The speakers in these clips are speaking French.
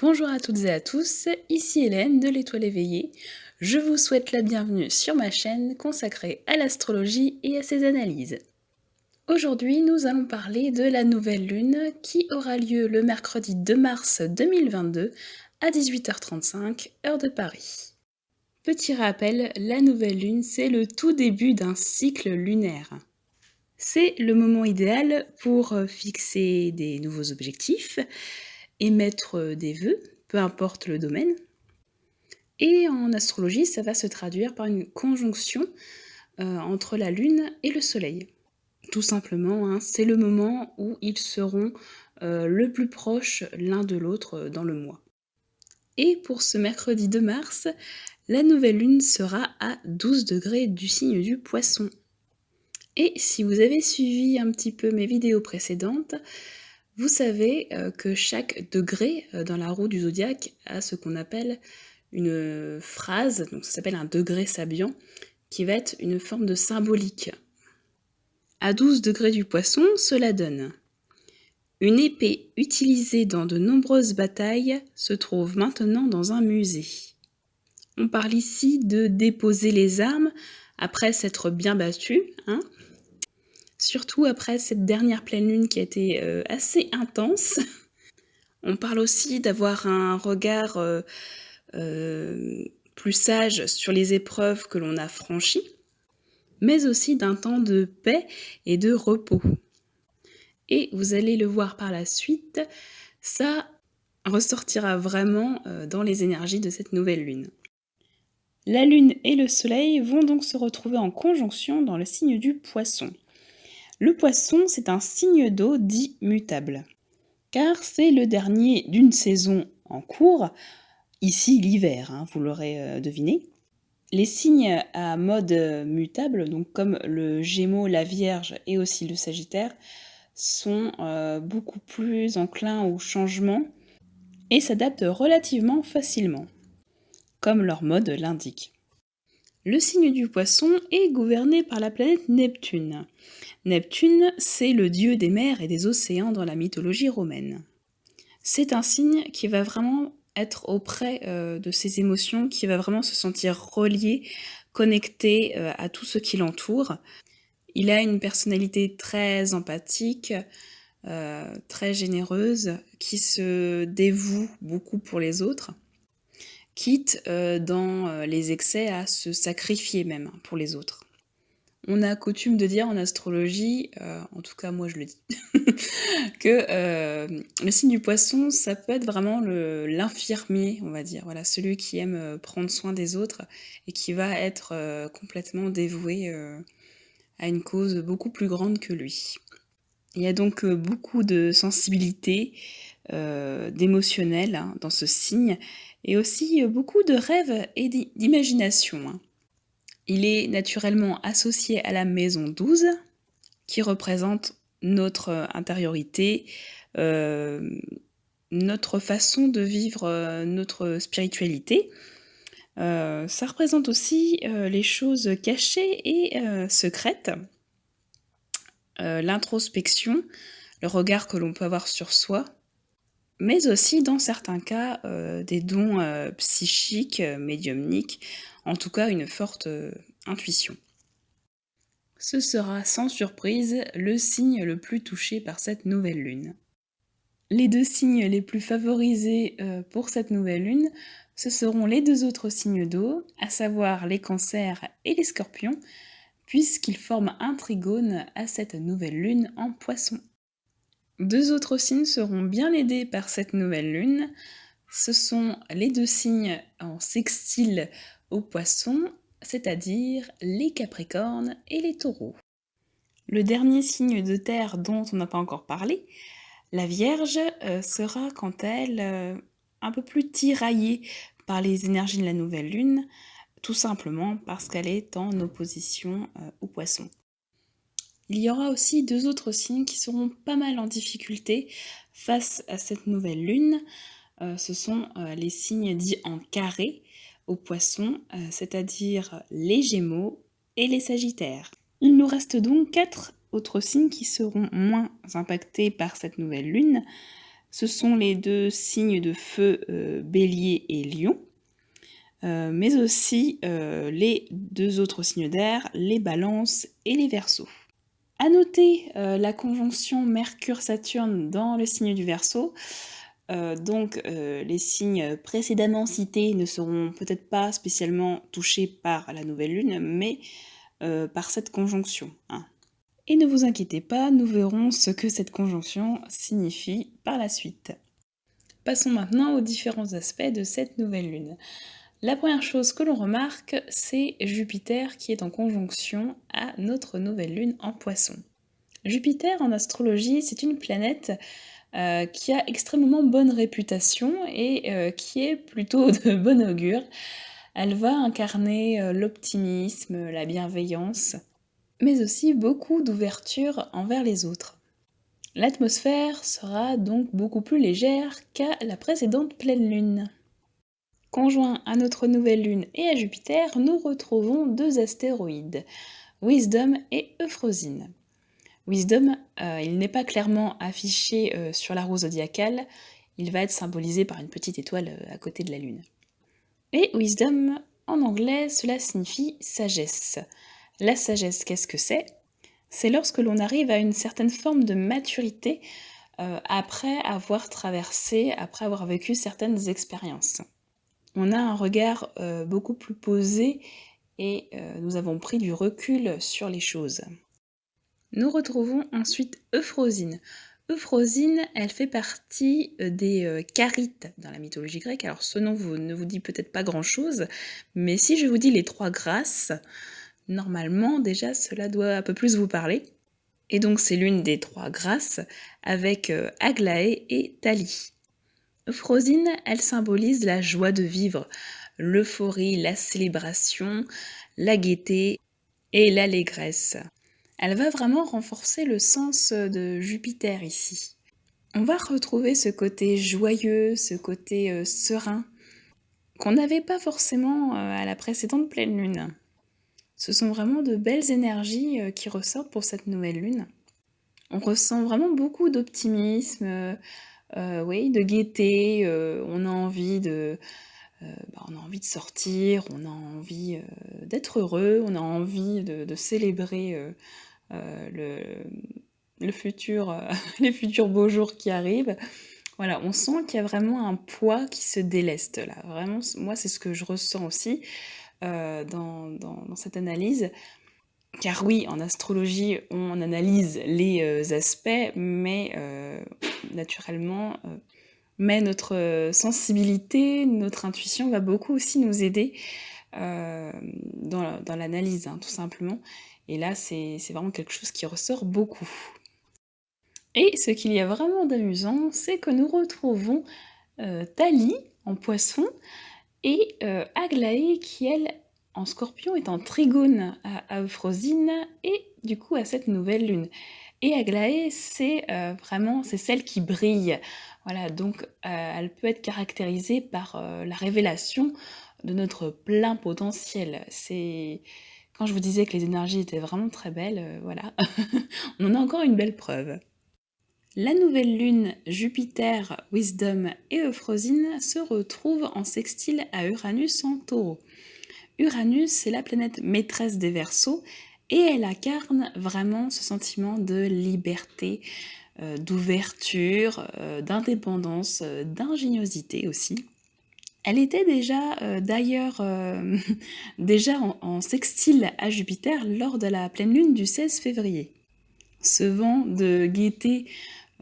Bonjour à toutes et à tous, ici Hélène de l'Étoile éveillée. Je vous souhaite la bienvenue sur ma chaîne consacrée à l'astrologie et à ses analyses. Aujourd'hui, nous allons parler de la nouvelle lune qui aura lieu le mercredi 2 mars 2022 à 18h35, heure de Paris. Petit rappel, la nouvelle lune, c'est le tout début d'un cycle lunaire. C'est le moment idéal pour fixer des nouveaux objectifs, émettre des vœux, peu importe le domaine. Et en astrologie, ça va se traduire par une conjonction entre la Lune et le Soleil. Tout simplement, c'est le moment où ils seront le plus proches l'un de l'autre dans le mois. Et pour ce mercredi 2 mars, la nouvelle Lune sera à 12 degrés du signe du Poisson. Et si vous avez suivi un petit peu mes vidéos précédentes, vous savez que chaque degré dans la roue du zodiaque a ce qu'on appelle une phrase, donc ça s'appelle un degré sabian, qui va être une forme de symbolique. À 12 degrés du Poisson, cela donne: une épée utilisée dans de nombreuses batailles se trouve maintenant dans un musée. On parle ici de déposer les armes après s'être bien battu, surtout après cette dernière pleine lune qui a été assez intense. On parle aussi d'avoir un regard plus sage sur les épreuves que l'on a franchies, mais aussi d'un temps de paix et de repos. Et vous allez le voir par la suite, ça ressortira vraiment dans les énergies de cette nouvelle lune. La lune et le soleil vont donc se retrouver en conjonction dans le signe du Poisson. Le Poisson, c'est un signe d'eau dit mutable, car c'est le dernier d'une saison en cours, ici l'hiver, vous l'aurez deviné. Les signes à mode mutable, donc comme le Gémeaux, la Vierge et aussi le Sagittaire, sont beaucoup plus enclins au changement et s'adaptent relativement facilement, comme leur mode l'indique. Le signe du Poisson est gouverné par la planète Neptune. Neptune, c'est le dieu des mers et des océans dans la mythologie romaine. C'est un signe qui va vraiment être auprès de ses émotions, qui va vraiment se sentir relié, connecté à tout ce qui l'entoure. Il a une personnalité très empathique, très généreuse, qui se dévoue beaucoup pour les autres, quitte dans les excès à se sacrifier même pour les autres. On a coutume de dire en astrologie, en tout cas moi je le dis, que le signe du Poisson, ça peut être vraiment l'infirmier, on va dire, voilà, celui qui aime prendre soin des autres et qui va être complètement dévoué à une cause beaucoup plus grande que lui. Il y a donc beaucoup de sensibilité, d'émotionnel dans ce signe, et aussi beaucoup de rêves et d'imagination. Il est naturellement associé à la maison 12, qui représente notre intériorité, notre façon de vivre notre spiritualité. Ça représente aussi les choses cachées et secrètes, l'introspection, le regard que l'on peut avoir sur soi, mais aussi dans certains cas des dons psychiques, médiumniques, en tout cas une forte intuition. Ce sera sans surprise le signe le plus touché par cette nouvelle lune. Les deux signes les plus favorisés pour cette nouvelle lune, ce seront les deux autres signes d'eau, à savoir les cancers et les scorpions, puisqu'ils forment un trigone à cette nouvelle lune en Poisson. Deux autres signes seront bien aidés par cette nouvelle lune. Ce sont les deux signes en sextile au Poisson, c'est-à-dire les Capricornes et les Taureaux. Le dernier signe de terre dont on n'a pas encore parlé, la Vierge, sera quant à elle un peu plus tiraillée par les énergies de la nouvelle lune, tout simplement parce qu'elle est en opposition au Poisson. Il y aura aussi deux autres signes qui seront pas mal en difficulté face à cette nouvelle lune. Ce sont les signes dits en carré au Poisson, c'est-à-dire les Gémeaux et les Sagittaires. Il nous reste donc 4 autres signes qui seront moins impactés par cette nouvelle lune, Ce sont les deux signes de feu, Bélier et Lion, mais aussi les deux autres signes d'air, les Balances et les Verseaux. À noter la conjonction Mercure-Saturne dans le signe du Verseau. Donc les signes précédemment cités ne seront peut-être pas spécialement touchés par la nouvelle lune, mais par cette conjonction, hein. Et ne vous inquiétez pas, nous verrons ce que cette conjonction signifie par la suite. Passons maintenant aux différents aspects de cette nouvelle lune. La première chose que l'on remarque, c'est Jupiter qui est en conjonction à notre nouvelle lune en Poisson. Jupiter en astrologie, c'est une planète qui a extrêmement bonne réputation et qui est plutôt de bon augure. Elle va incarner l'optimisme, la bienveillance, mais aussi beaucoup d'ouverture envers les autres. L'atmosphère sera donc beaucoup plus légère qu'à la précédente pleine lune. Conjoints à notre nouvelle lune et à Jupiter, nous retrouvons deux astéroïdes, Wisdom et Euphrosyne. Wisdom, il n'est pas clairement affiché sur la roue zodiacale, il va être symbolisé par une petite étoile à côté de la lune. Et Wisdom, en anglais, cela signifie sagesse. La sagesse, qu'est-ce que c'est ? C'est lorsque l'on arrive à une certaine forme de maturité après avoir traversé, après avoir vécu certaines expériences. On a un regard beaucoup plus posé et nous avons pris du recul sur les choses. Nous retrouvons ensuite Euphrosyne. Euphrosyne, elle fait partie des Charites dans la mythologie grecque. Alors ce nom ne vous dit peut-être pas grand-chose, mais si je vous dis les trois grâces, normalement déjà cela doit un peu plus vous parler. Et donc c'est l'une des trois grâces avec Aglaé et Thalie. Euphrosyne, elle symbolise la joie de vivre, l'euphorie, la célébration, la gaieté et l'allégresse. Elle va vraiment renforcer le sens de Jupiter ici. On va retrouver ce côté joyeux, ce côté serein, qu'on n'avait pas forcément à la précédente pleine lune. Ce sont vraiment de belles énergies qui ressortent pour cette nouvelle lune. On ressent vraiment beaucoup d'optimisme, de gaieté, on a envie de sortir, on a envie d'être heureux, on a envie de célébrer le futur, les futurs beaux jours qui arrivent. Voilà, on sent qu'il y a vraiment un poids qui se déleste là. Vraiment, moi, c'est ce que je ressens aussi dans cette analyse. Car oui, en astrologie, on analyse les aspects, mais naturellement, mais notre sensibilité, notre intuition va beaucoup aussi nous aider dans l'analyse, hein, tout simplement. Et là, c'est vraiment quelque chose qui ressort beaucoup. Et ce qu'il y a vraiment d'amusant, c'est que nous retrouvons Thalie en Poisson et Aglaé qui, elle, en Scorpion, est en trigone à Euphrosyne et du coup à cette nouvelle lune. Et Aglaé, c'est celle qui brille. Voilà, donc elle peut être caractérisée par la révélation de notre plein potentiel. C'est quand je vous disais que les énergies étaient vraiment très belles, voilà, on en a encore une belle preuve. La nouvelle lune, Jupiter, Wisdom et Euphrosyne se retrouvent en sextile à Uranus en Taureau. Uranus, c'est la planète maîtresse des Verseaux et elle incarne vraiment ce sentiment de liberté, d'ouverture, d'indépendance, d'ingéniosité aussi. Elle était déjà d'ailleurs déjà en sextile à Jupiter lors de la pleine lune du 16 février. Ce vent de gaieté,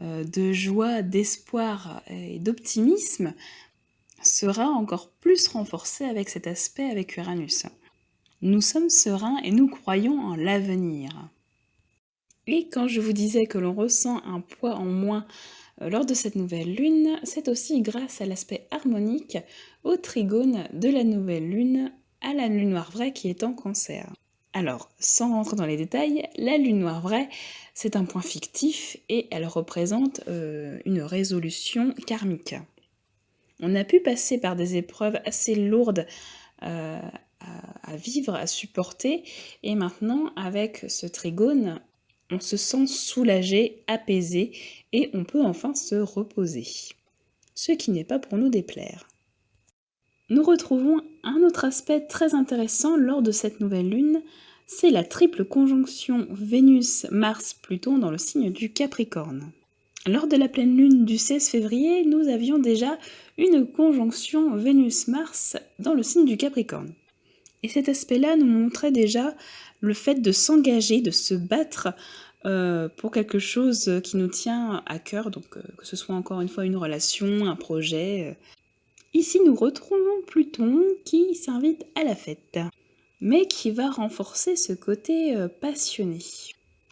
de joie, d'espoir et d'optimisme sera encore plus renforcé avec cet aspect avec Uranus. Nous sommes sereins et nous croyons en l'avenir. Et quand je vous disais que l'on ressent un poids en moins lors de cette nouvelle lune, c'est aussi grâce à l'aspect harmonique au trigone de la nouvelle lune à la lune noire vraie qui est en Cancer. Alors, sans rentrer dans les détails, la lune noire vraie, c'est un point fictif et elle représente une résolution karmique. On a pu passer par des épreuves assez lourdes à vivre, à supporter, et maintenant, avec ce trigone, on se sent soulagé, apaisé et on peut enfin se reposer. Ce qui n'est pas pour nous déplaire. Nous retrouvons un autre aspect très intéressant lors de cette nouvelle lune, c'est la triple conjonction Vénus-Mars-Pluton dans le signe du Capricorne. Lors de la pleine lune du 16 février, nous avions déjà une conjonction Vénus-Mars dans le signe du Capricorne. Et cet aspect-là nous montrait déjà le fait de s'engager, de se battre pour quelque chose qui nous tient à cœur, donc que ce soit encore une fois une relation, un projet. Ici, nous retrouvons Pluton qui s'invite à la fête, mais qui va renforcer ce côté passionné.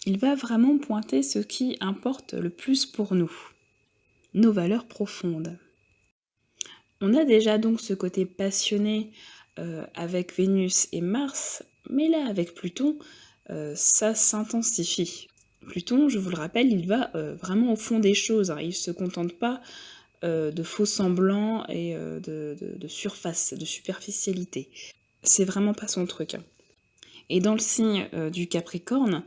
Il va vraiment pointer ce qui importe le plus pour nous, nos valeurs profondes. On a déjà donc ce côté passionné avec Vénus et Mars, mais là avec Pluton, ça s'intensifie. Pluton, je vous le rappelle, il va vraiment au fond des choses, hein. Il ne se contente pas de faux semblants et de surface, de superficialité. C'est vraiment pas son truc, hein. Et dans le signe du Capricorne,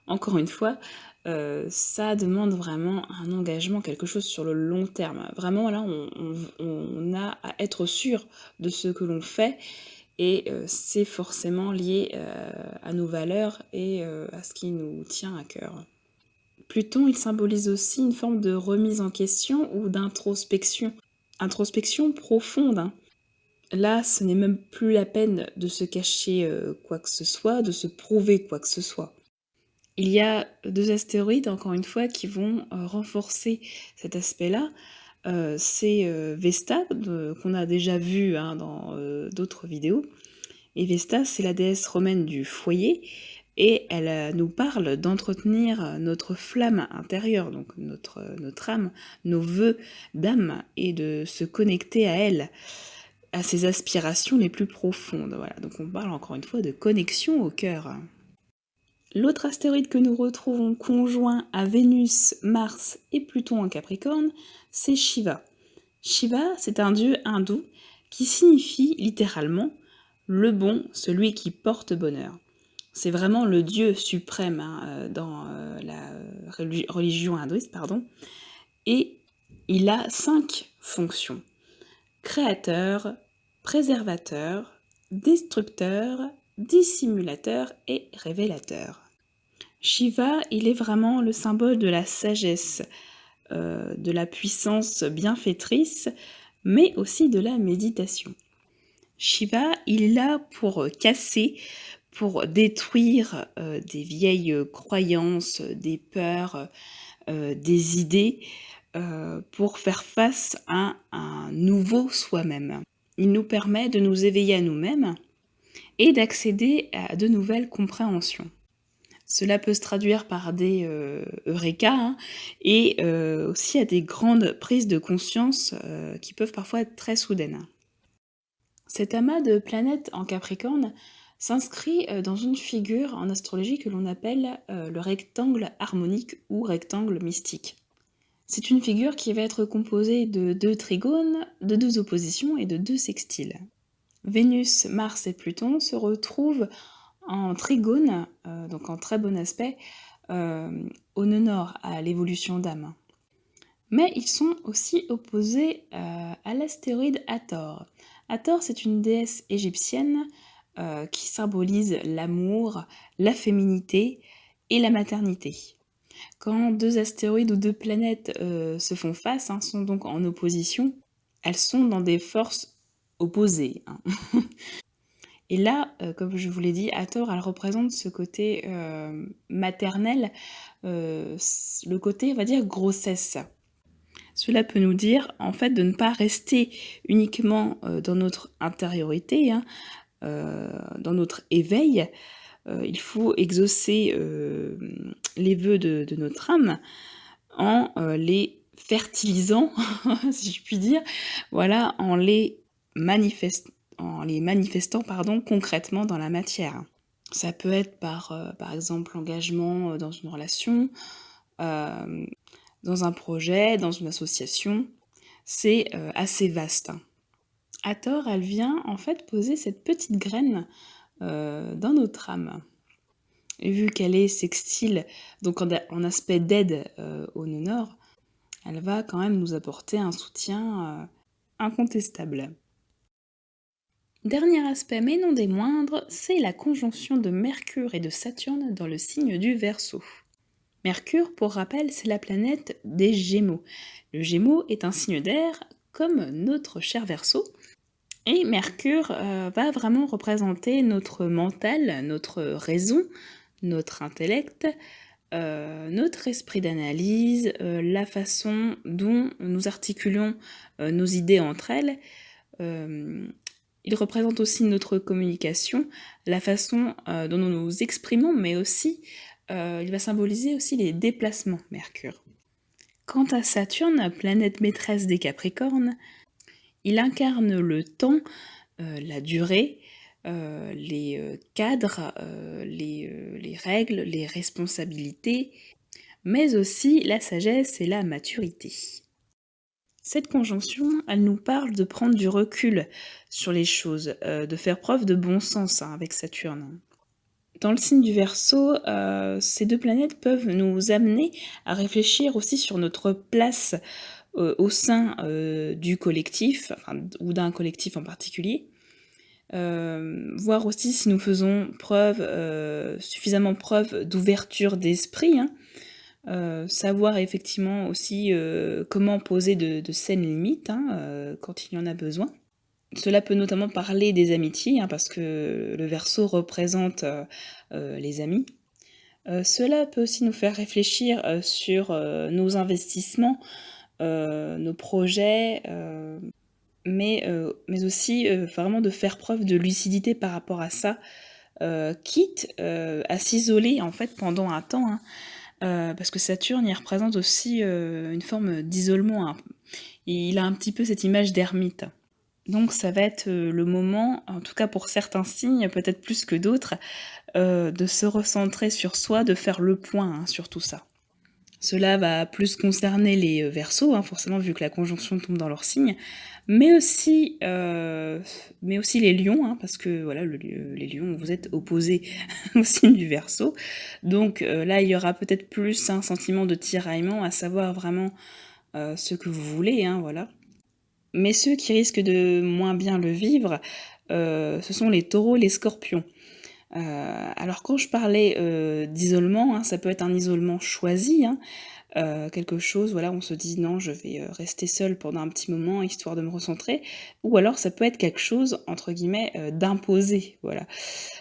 encore une fois, ça demande vraiment un engagement, quelque chose sur le long terme. Vraiment, là, on a à être sûr de ce que l'on fait et c'est forcément lié à nos valeurs et à ce qui nous tient à cœur. Pluton, il symbolise aussi une forme de remise en question ou d'introspection. Introspection profonde, hein. Là, ce n'est même plus la peine de se cacher quoi que ce soit, de se prouver quoi que ce soit. Il y a 2 astéroïdes, encore une fois, qui vont renforcer cet aspect-là. C'est Vesta, qu'on a déjà vu hein, dans d'autres vidéos. Et Vesta, c'est la déesse romaine du foyer, et elle nous parle d'entretenir notre flamme intérieure, donc notre âme, nos vœux d'âme, et de se connecter à elle, à ses aspirations les plus profondes. Voilà, donc on parle encore une fois de connexion au cœur. L'autre astéroïde que nous retrouvons conjoint à Vénus, Mars et Pluton en Capricorne, c'est Shiva. Shiva, c'est un dieu hindou qui signifie littéralement le bon, celui qui porte bonheur. C'est vraiment le dieu suprême hein, dans la religion hindouiste, pardon. Et il a 5 fonctions. Créateur, préservateur, destructeur, dissimulateur et révélateur. Shiva, il est vraiment le symbole de la sagesse, de la puissance bienfaitrice, mais aussi de la méditation. Shiva, il est là pour casser, pour détruire des vieilles croyances, des peurs, des idées, pour faire face à un nouveau soi-même. Il nous permet de nous éveiller à nous-mêmes et d'accéder à de nouvelles compréhensions. Cela peut se traduire par des eureka hein, et aussi à des grandes prises de conscience qui peuvent parfois être très soudaines. Cet amas de planètes en Capricorne s'inscrit dans une figure en astrologie que l'on appelle le rectangle harmonique ou rectangle mystique. C'est une figure qui va être composée de 2 trigones, de 2 oppositions et de 2 sextiles. Vénus, Mars et Pluton se retrouvent en trigone, donc en très bon aspect, au nœud nord, à l'évolution d'âme. Mais ils sont aussi opposés à l'astéroïde Hathor. Hathor, c'est une déesse égyptienne qui symbolise l'amour, la féminité et la maternité. Quand 2 astéroïdes ou 2 planètes se font face, hein, sont donc en opposition, elles sont dans des forces opposées. Hein. Et là, comme je vous l'ai dit, Hathor, elle représente ce côté maternel, le côté, on va dire, grossesse. Cela peut nous dire, en fait, de ne pas rester uniquement dans notre intériorité, hein, dans notre éveil. Il faut exaucer les vœux de notre âme en les fertilisant, si je puis dire, voilà, en les manifestant concrètement dans la matière. Ça peut être par exemple l'engagement dans une relation, dans un projet, dans une association. C'est assez vaste. Hathor, elle vient en fait poser cette petite graine dans notre âme. Et vu qu'elle est sextile, donc en aspect d'aide au nœud nord, elle va quand même nous apporter un soutien incontestable. Dernier aspect, mais non des moindres, c'est la conjonction de Mercure et de Saturne dans le signe du Verseau. Mercure, pour rappel, c'est la planète des Gémeaux. Le Gémeaux est un signe d'air, comme notre cher Verseau. Et Mercure va vraiment représenter notre mental, notre raison, notre intellect, notre esprit d'analyse, la façon dont nous articulons nos idées entre elles. Il représente aussi notre communication, la façon dont nous nous exprimons, mais aussi, il va symboliser aussi les déplacements, Mercure. Quant à Saturne, planète maîtresse des Capricornes, il incarne le temps, la durée, les cadres, les règles, les responsabilités, mais aussi la sagesse et la maturité. Cette conjonction, elle nous parle de prendre du recul sur les choses, de faire preuve de bon sens avec Saturne. Dans le signe du Verseau, ces deux planètes peuvent nous amener à réfléchir aussi sur notre place au sein du collectif, ou d'un collectif en particulier. Voir aussi si nous faisons suffisamment preuve d'ouverture d'esprit, savoir effectivement aussi comment poser de saines limites quand il y en a besoin. Cela peut notamment parler des amitiés, parce que le Verseau représente les amis. Cela peut aussi nous faire réfléchir sur nos investissements, nos projets, mais aussi vraiment de faire preuve de lucidité par rapport à ça, quitte à s'isoler en fait pendant un temps, parce que Saturne, il représente aussi une forme d'isolement. Il a un petit peu cette image d'ermite. Donc ça va être le moment, en tout cas pour certains signes, peut-être plus que d'autres, de se recentrer sur soi, de faire le point sur tout ça. Cela va plus concerner les Verseaux, forcément vu que la conjonction tombe dans leur signe, mais aussi les Lions, parce que voilà, les Lions, vous êtes opposés au signe du Verseau. Donc là, il y aura peut-être plus un sentiment de tiraillement, à savoir vraiment ce que vous voulez, voilà. Mais ceux qui risquent de moins bien le vivre, ce sont les Taureaux, les Scorpions. Alors quand je parlais d'isolement, ça peut être un isolement choisi, quelque chose, voilà, on se dit non, je vais rester seul pendant un petit moment histoire de me recentrer, ou alors ça peut être quelque chose entre guillemets d'imposé, voilà.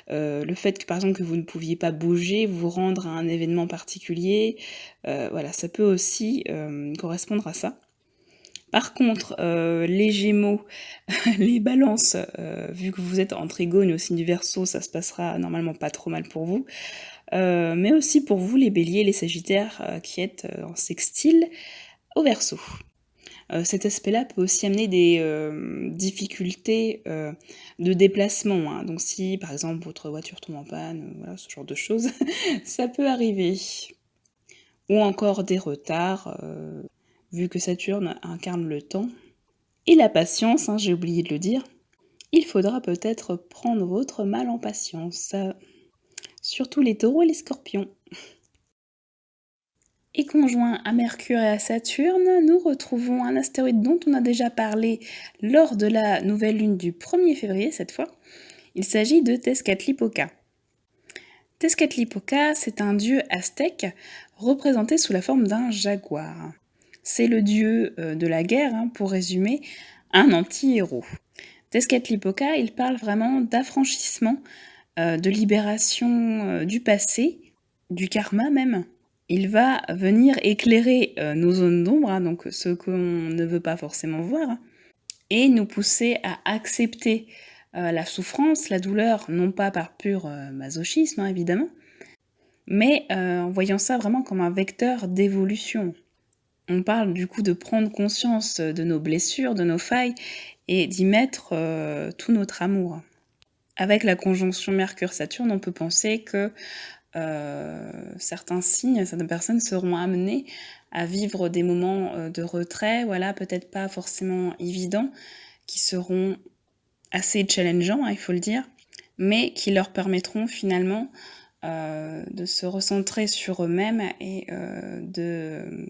Le fait que par exemple que vous ne pouviez pas bouger, vous rendre à un événement particulier, voilà, ça peut aussi correspondre à ça. Par contre, les Gémeaux, les Balances, vu que vous êtes en trigone au signe du Verseau, ça se passera normalement pas trop mal pour vous. Mais aussi pour vous, les Béliers, les Sagittaires, qui êtes en sextile au Verseau. Cet aspect-là peut aussi amener des difficultés de déplacement. Donc si, par exemple, votre voiture tombe en panne, voilà, ce genre de choses, ça peut arriver. Ou encore des retards, vu que Saturne incarne le temps. Et la patience, j'ai oublié de le dire, il faudra peut-être prendre votre mal en patience. Surtout les Taureaux et les Scorpions. Et conjoint à Mercure et à Saturne, nous retrouvons un astéroïde dont on a déjà parlé lors de la nouvelle lune du 1er février cette fois. Il s'agit de Tezcatlipoca. Tezcatlipoca, c'est un dieu aztèque représenté sous la forme d'un jaguar. C'est le dieu de la guerre, pour résumer, un anti-héros. Tezcatlipoca, il parle vraiment d'affranchissement, de libération du passé, du karma même. Il va venir éclairer nos zones d'ombre, donc ce qu'on ne veut pas forcément voir, et nous pousser à accepter la souffrance, la douleur, non pas par pur masochisme, évidemment, mais en voyant ça vraiment comme un vecteur d'évolution. On parle du coup de prendre conscience de nos blessures, de nos failles, et d'y mettre tout notre amour. Avec la conjonction Mercure-Saturne, on peut penser que certains signes, certaines personnes seront amenées à vivre des moments de retrait, voilà, peut-être pas forcément évidents, qui seront assez challengeants, il faut le dire, mais qui leur permettront finalement de se recentrer sur eux-mêmes et de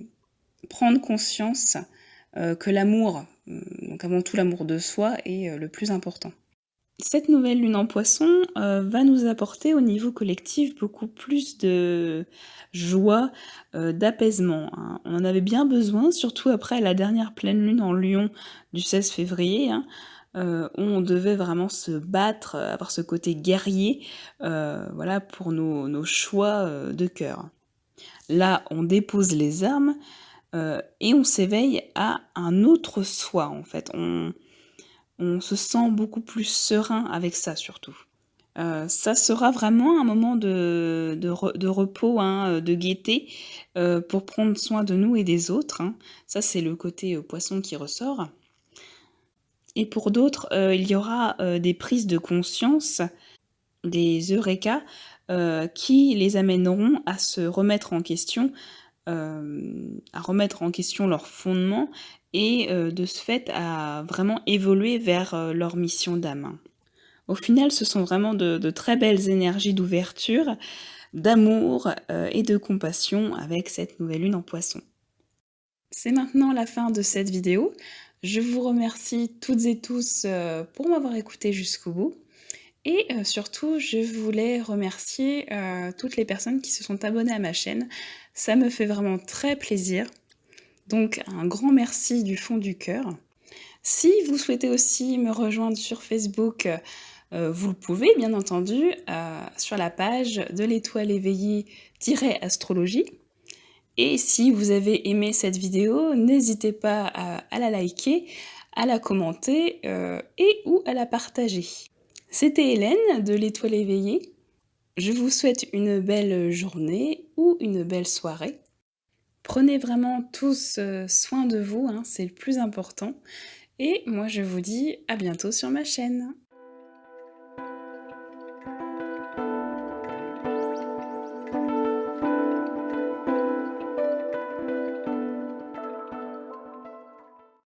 prendre conscience que l'amour, donc avant tout l'amour de soi, est le plus important. Cette nouvelle lune en Poisson va nous apporter au niveau collectif beaucoup plus de joie, d'apaisement, hein. On en avait bien besoin, surtout après la dernière pleine lune en Lion du 16 février, hein, où on devait vraiment se battre, avoir ce côté guerrier, voilà, pour nos choix, de cœur. Là, on dépose les armes, et on s'éveille à un autre soi, en fait. On se sent beaucoup plus serein avec ça, surtout. Ça sera vraiment un moment de repos, hein, de gaieté, pour prendre soin de nous et des autres, hein. Ça, c'est le côté, Poisson qui ressort. Et pour d'autres, il y aura, des prises de conscience, des eureka, qui les amèneront à se remettre en question, à remettre en question leurs fondements et de ce fait à vraiment évoluer vers, leur mission d'âme. Au final, ce sont vraiment de très belles énergies d'ouverture, d'amour, et de compassion avec cette nouvelle lune en Poisson. C'est maintenant la fin de cette vidéo. Je vous remercie toutes et tous, pour m'avoir écouté jusqu'au bout et surtout je voulais remercier, toutes les personnes qui se sont abonnées à ma chaîne. Ça me fait vraiment très plaisir. Donc un grand merci du fond du cœur. Si vous souhaitez aussi me rejoindre sur Facebook, vous le pouvez bien entendu, sur la page de l'étoile éveillée-astrologie. Et si vous avez aimé cette vidéo, n'hésitez pas à la liker, à la commenter, et ou à la partager. C'était Hélène de l'étoile éveillée. Je vous souhaite une belle journée ou une belle soirée. Prenez vraiment tous, soin de vous, hein, c'est le plus important. Et moi je vous dis à bientôt sur ma chaîne.